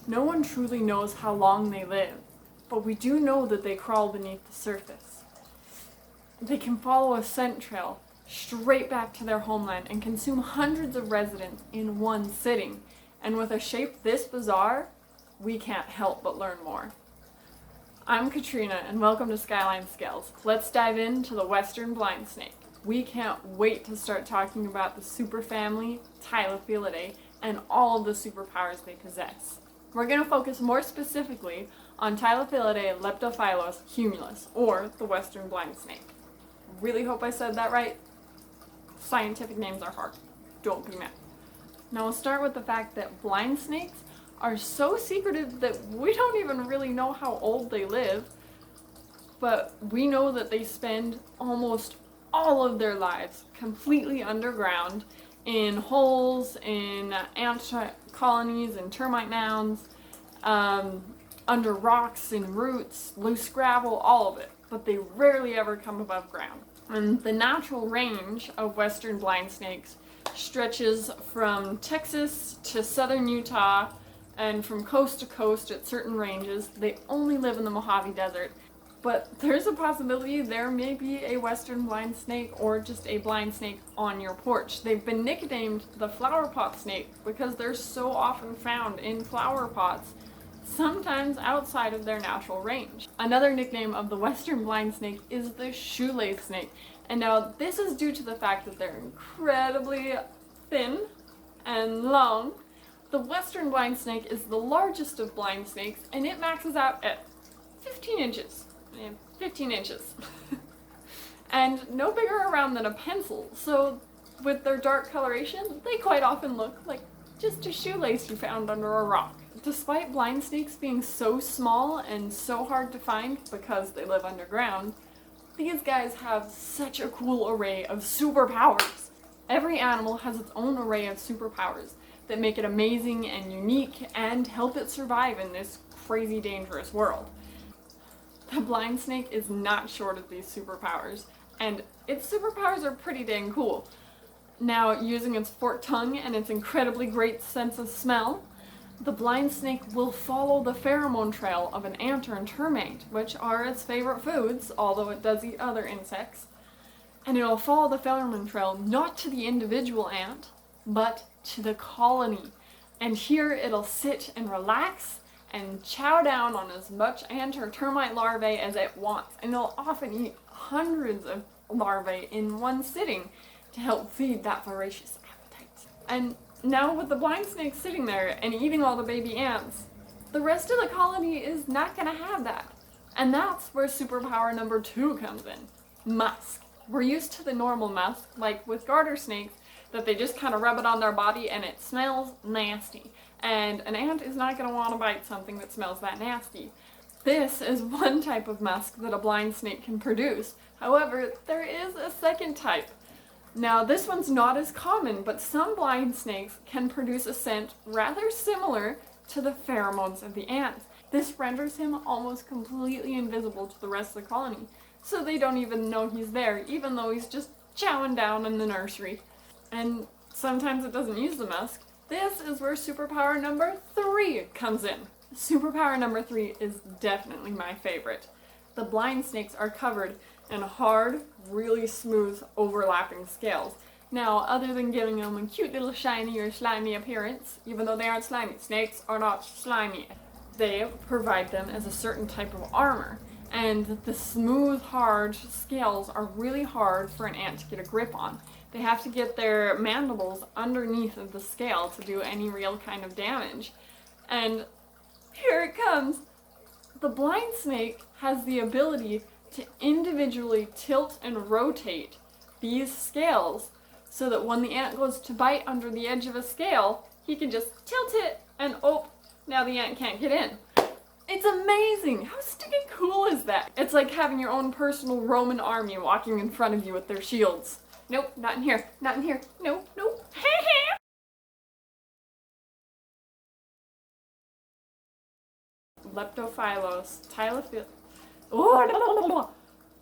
No one truly knows how long they live, but we do know that they crawl beneath the surface. They can follow a scent trail straight back to their homeland and consume hundreds of residents in one sitting. And with a shape this bizarre, we can't help but learn more. I'm Katrina, and welcome to Skyline Scales. Let's dive into the western blind snake. We can't wait to start talking about the superfamily Tylophilidae and all of the superpowers they possess. We're going to focus more specifically on Tylophilidae leptophylos humulus, or the western blind snake. Really hope I said that right. Scientific names are hard. Don't be mad. Now we'll start with the fact that blind snakes are so secretive that we don't even really know how old they live, but we know that they spend almost all of their lives completely underground in holes, in ant colonies, in termite mounds, under rocks, in roots, loose gravel, all of it, but they rarely ever come above ground. And the natural range of western blind snakes stretches from Texas to southern Utah, and from coast to coast at certain ranges. They only live in the Mojave Desert. But there's a possibility there may be a western blind snake or just a blind snake on your porch. They've been nicknamed the flower pot snake because they're so often found in flower pots, sometimes outside of their natural range. Another nickname of the western blind snake is the shoelace snake. And now this is due to the fact that they're incredibly thin and long. The western blind snake is the largest of blind snakes, and it maxes out at 15 inches. 15 inches. And no bigger around than a pencil, so with their dark coloration, they quite often look like just a shoelace you found under a rock. Despite blind snakes being so small and so hard to find because they live underground, these guys have such a cool array of superpowers. Every animal has its own array of superpowers that make it amazing and unique and help it survive in this crazy dangerous world. The blind snake is not short of these superpowers, and its superpowers are pretty dang cool. Now, using its forked tongue and its incredibly great sense of smell, the blind snake will follow the pheromone trail of an ant or a termite, which are its favorite foods, although it does eat other insects. And it'll follow the pheromone trail not to the individual ant, but to the colony. And here it'll sit and relax and chow down on as much ant or termite larvae as it wants. And it'll often eat hundreds of larvae in one sitting to help feed that voracious appetite. And now with the blind snake sitting there and eating all the baby ants, the rest of the colony is not going to have that. And that's where superpower number 2 comes in. Musk. We're used to the normal musk, like with garter snakes, that they just kind of rub it on their body and it smells nasty. And an ant is not going to want to bite something that smells that nasty. This is one type of musk that a blind snake can produce. However, there is a second type. Now, this one's not as common, but some blind snakes can produce a scent rather similar to the pheromones of the ants. This renders him almost completely invisible to the rest of the colony, so they don't even know he's there, even though he's just chowing down in the nursery. And sometimes it doesn't use the musk. This is where superpower number 3 comes in. Superpower number 3 is definitely my favorite. The blind snakes are covered in hard, really smooth, overlapping scales. Now, other than giving them a cute little shiny or slimy appearance, even though they aren't slimy, snakes are not slimy, they provide them as a certain type of armor. And the smooth, hard scales are really hard for an ant to get a grip on. They have to get their mandibles underneath of the scale to do any real kind of damage. And here it comes. The blind snake has the ability to individually tilt and rotate these scales so that when the ant goes to bite under the edge of a scale, he can just tilt it and now the ant can't get in. It's amazing! How stinking cool is that? It's like having your own personal Roman army walking in front of you with their shields. Nope, not in here, not in here, nope, nope. Leptophylos, Tylophilidae.